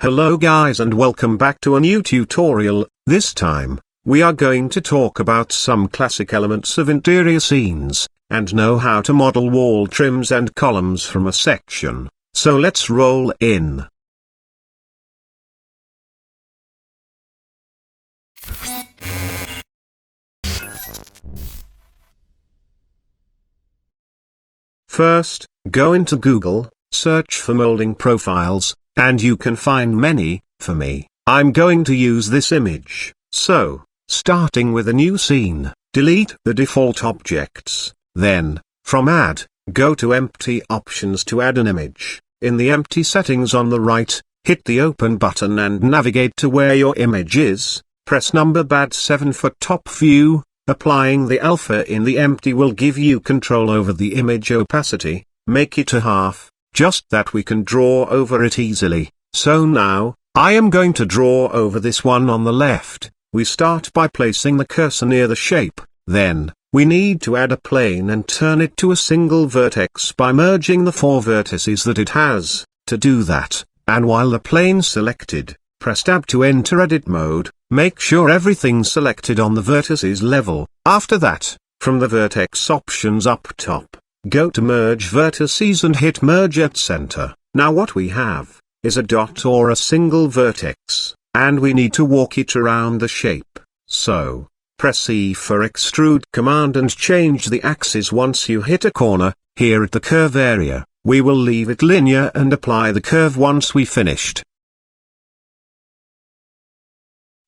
Hello guys and welcome back to a new tutorial. This time, we are going to talk about some classic elements of interior scenes, and know how to model wall trims and columns from a section. So let's roll in. First, go into Google, search for molding profiles, and you can find many. For me, I'm going to use this image. So, starting with a new scene, delete the default objects. Then, from Add, go to Empty Options to add an image. In the empty settings on the right, hit the Open button and navigate to where your image is. Press number 7 for top view. Applying the alpha in the empty will give you control over the image opacity. Make it a half, just that we can draw over it easily. So now, I am going to draw over this one on the left. We start by placing the cursor near the shape. Then, we need to add a plane and turn it to a single vertex by merging the 4 vertices that it has. To do that, and while the plane selected, press Tab to enter edit mode. Make sure everything's selected on the vertices level. After that, from the vertex options up top, go to merge vertices and hit merge at center. Now what we have is a dot or a single vertex, and we need to walk it around the shape. So, press E for extrude command and change the axis once you hit a corner. Here at the curve area, we will leave it linear and apply the curve once we finished.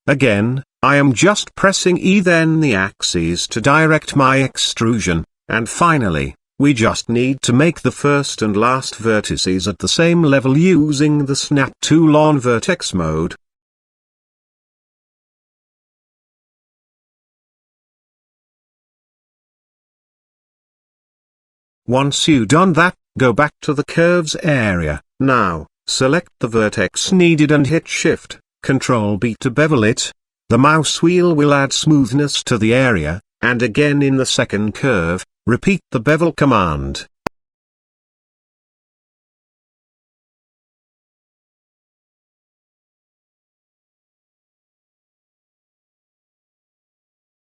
Again, I am just pressing E then the axes to direct my extrusion, and finally, we just need to make the first and last vertices at the same level using the Snap Tool on vertex mode. Once you've done that, go back to the curves area. Now, select the vertex needed and hit Shift, Ctrl B to bevel it. The mouse wheel will add smoothness to the area, and again in the second curve, repeat the bevel command.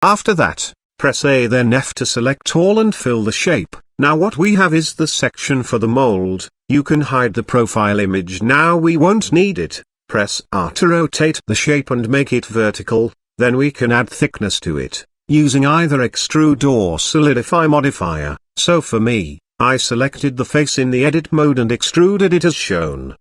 After that, press A then F to select all and fill the shape. Now what we have is the section for the mold. You can hide the profile image now, we won't need it. Press R to rotate the shape and make it vertical, then we can add thickness to it, using either extrude or solidify modifier. So for me, I selected the face in the edit mode and extruded it as shown.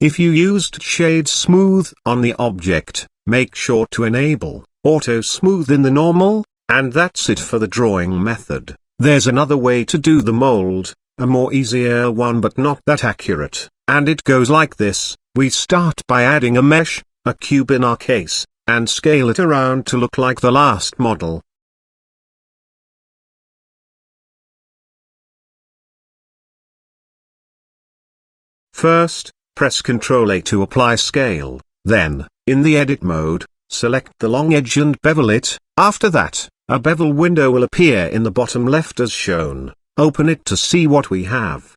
If you used Shade Smooth on the object, make sure to enable Auto Smooth in the normal, and that's it for the drawing method. There's another way to do the mold, a more easier one but not that accurate, and it goes like this. We start by adding a mesh, a cube in our case, and scale it around to look like the last model. First, press Ctrl A to apply scale, then, in the edit mode, select the long edge and bevel it. After that, a bevel window will appear in the bottom left as shown. Open it to see what we have.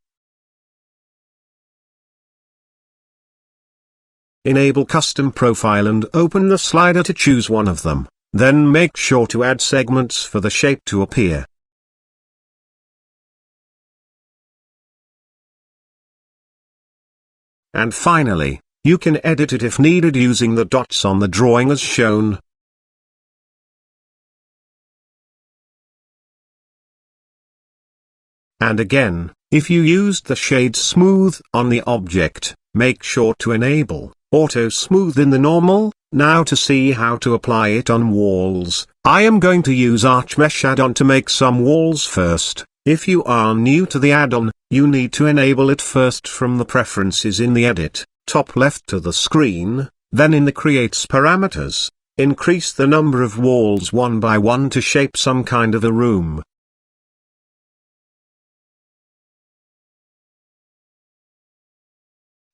Enable Custom Profile and open the slider to choose one of them. Then make sure to add segments for the shape to appear. And finally, you can edit it if needed using the dots on the drawing as shown. And again, if you used the Shade Smooth on the object, make sure to enable Auto Smooth in the normal. Now to see how to apply it on walls, I am going to use Arch Mesh add-on to make some walls first. If you are new to the add-on, you need to enable it first from the preferences in the edit, top left to the screen, then in the Creates parameters, increase the number of walls one by one to shape some kind of a room.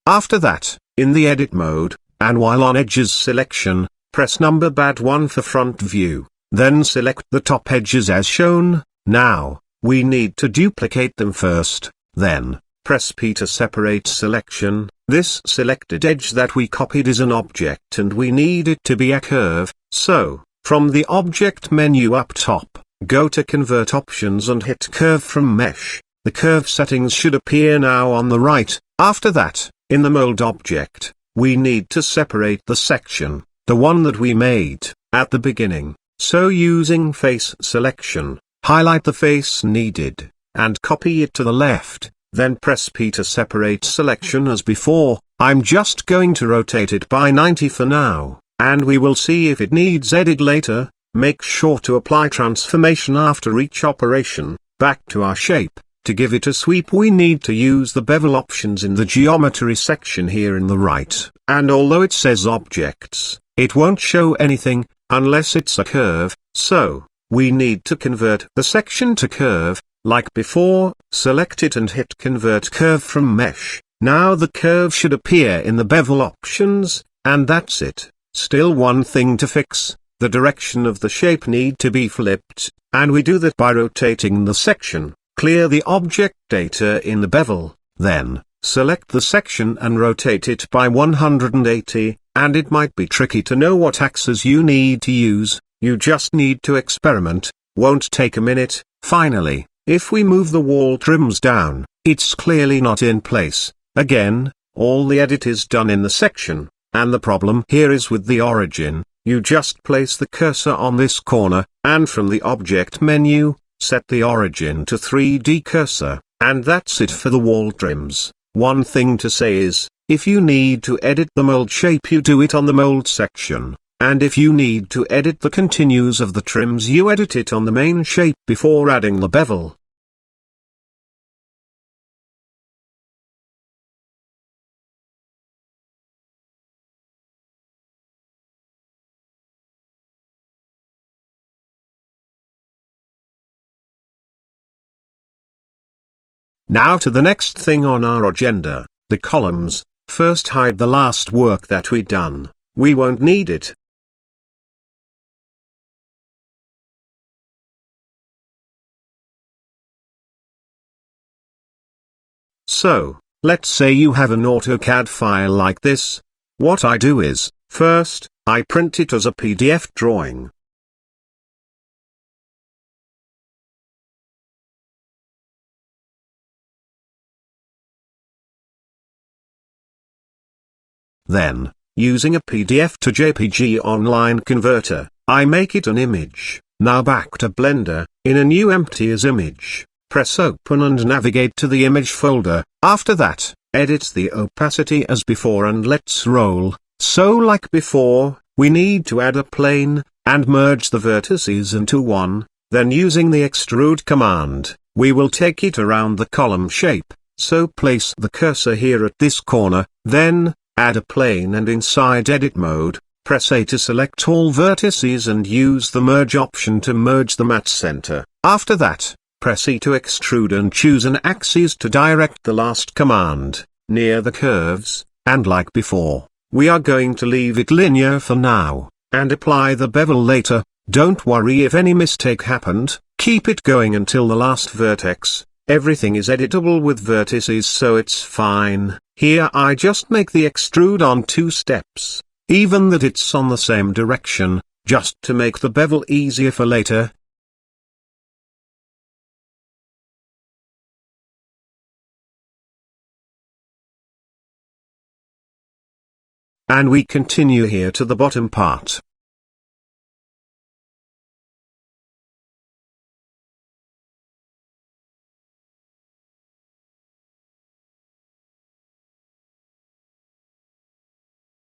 After that, in the edit mode, and while on edges selection, press number 1 for front view, then select the top edges as shown. Now, we need to duplicate them first, then press P to separate selection. This selected edge that we copied is an object and we need it to be a curve, so, from the object menu up top, go to Convert Options and hit Curve from Mesh. The curve settings should appear now on the right. After that, in the mold object, we need to separate the section, the one that we made, at the beginning. So using face selection, highlight the face needed, and copy it to the left. Then press P to separate selection as before. I'm just going to rotate it by 90 for now, and we will see if it needs edit later. Make sure to apply transformation after each operation. Back to our shape. To give it a sweep we need to use the bevel options in the geometry section here in the right. And although it says objects, it won't show anything, unless it's a curve, so, we need to convert the section to curve. Like before, select it and hit Convert Curve from Mesh. Now the curve should appear in the bevel options, and that's it. Still one thing to fix, the direction of the shape need to be flipped, and we do that by rotating the section. Clear the object data in the bevel, then, select the section and rotate it by 180, and it might be tricky to know what axis you need to use, you just need to experiment, won't take a minute. Finally, if we move the wall trims down, it's clearly not in place. Again, all the edit is done in the section, and the problem here is with the origin. You just place the cursor on this corner, and from the object menu, set the origin to 3D cursor, and that's it for the wall trims. One thing to say is, if you need to edit the mold shape you do it on the mold section. And if you need to edit the continues of the trims you edit it on the main shape before adding the bevel. Now to the next thing on our agenda, the columns. First hide the last work that we done, we won't need it. So, let's say you have an AutoCAD file like this. What I do is, first, I print it as a PDF drawing. Then, using a PDF to JPG online converter, I make it an image. Now back to Blender, in a new empty as image. Press open and navigate to the image folder. After that, edit the opacity as before and let's roll. So like before, we need to add a plane, and merge the vertices into one. Then using the extrude command, we will take it around the column shape. So place the cursor here at this corner, then, add a plane and inside edit mode, press A to select all vertices and use the merge option to merge them at center. After that, press E to extrude and choose an axis to direct the last command, near the curves, and like before, we are going to leave it linear for now, and apply the bevel later. Don't worry if any mistake happened, keep it going until the last vertex. Everything is editable with vertices so it's fine. Here I just make the extrude on 2 steps, even that it's on the same direction, just to make the bevel easier for later. And we continue here to the bottom part.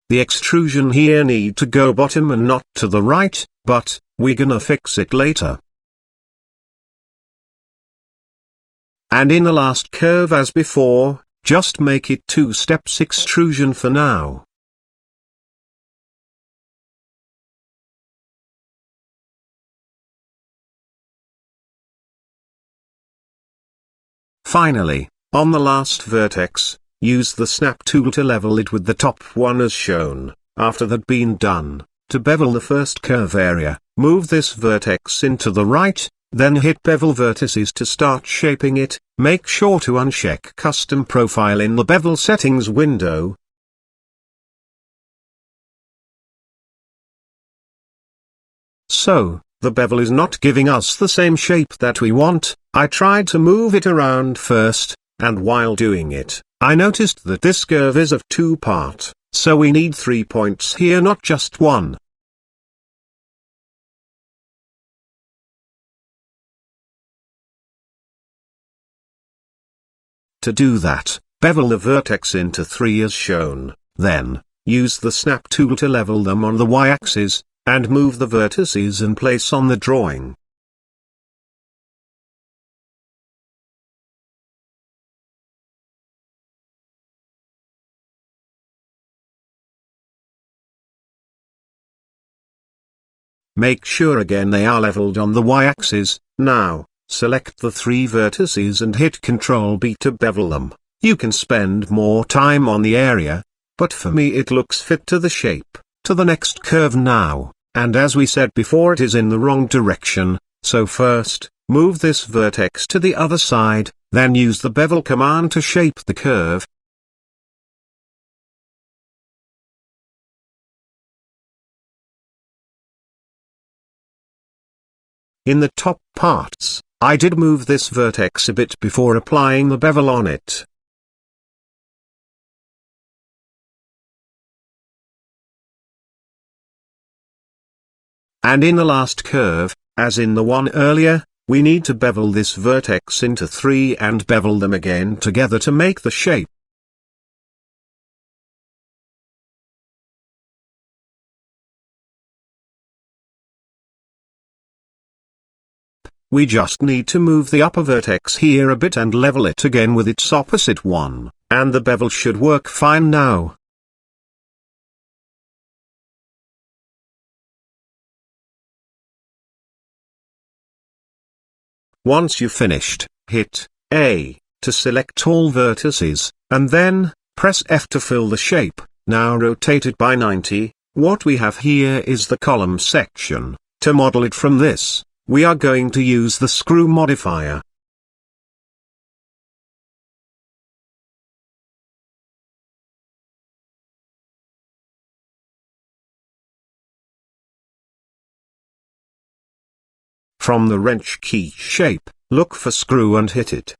The extrusion here need to go bottom and not to the right, but, we gonna fix it later. And in the last curve as before, just make it 2 steps extrusion for now. Finally, on the last vertex, use the snap tool to level it with the top one as shown. After that been done, to bevel the first curve area, move this vertex into the right, then hit bevel vertices to start shaping it. Make sure to uncheck custom profile in the bevel settings window. So, the bevel is not giving us the same shape that we want. I tried to move it around first, and while doing it, I noticed that this curve is of two part, so we need 3 points here, not just one. To do that, bevel the vertex into 3 as shown, then, use the snap tool to level them on the y-axis, and move the vertices in place on the drawing. Make sure again they are leveled on the y-axis. Now, select the 3 vertices and hit Ctrl B to bevel them. You can spend more time on the area, but for me it looks fit to the shape. To the next curve now, and as we said before, it is in the wrong direction, so first, move this vertex to the other side, then use the bevel command to shape the curve. In the top parts, I did move this vertex a bit before applying the bevel on it. And in the last curve, as in the one earlier, we need to bevel this vertex into 3 and bevel them again together to make the shape. We just need to move the upper vertex here a bit and level it again with its opposite one, and the bevel should work fine now. Once you've finished, hit A to select all vertices, and then press F to fill the shape. Now rotate it by 90. What we have here is the column section. To model it from this, we are going to use the screw modifier. From the wrench key shape, look for screw and hit it.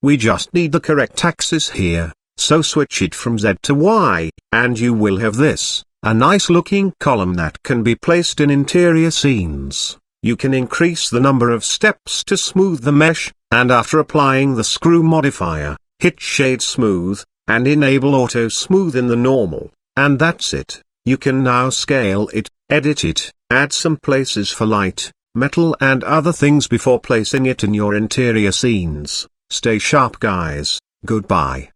We just need the correct axis here, so switch it from Z to Y, and you will have this, a nice looking column that can be placed in interior scenes. You can increase the number of steps to smooth the mesh, and after applying the screw modifier, hit Shade Smooth, and enable Auto Smooth in the normal, and that's it. You can now scale it, edit it, add some places for light, metal and other things before placing it in your interior scenes. Stay sharp guys, goodbye.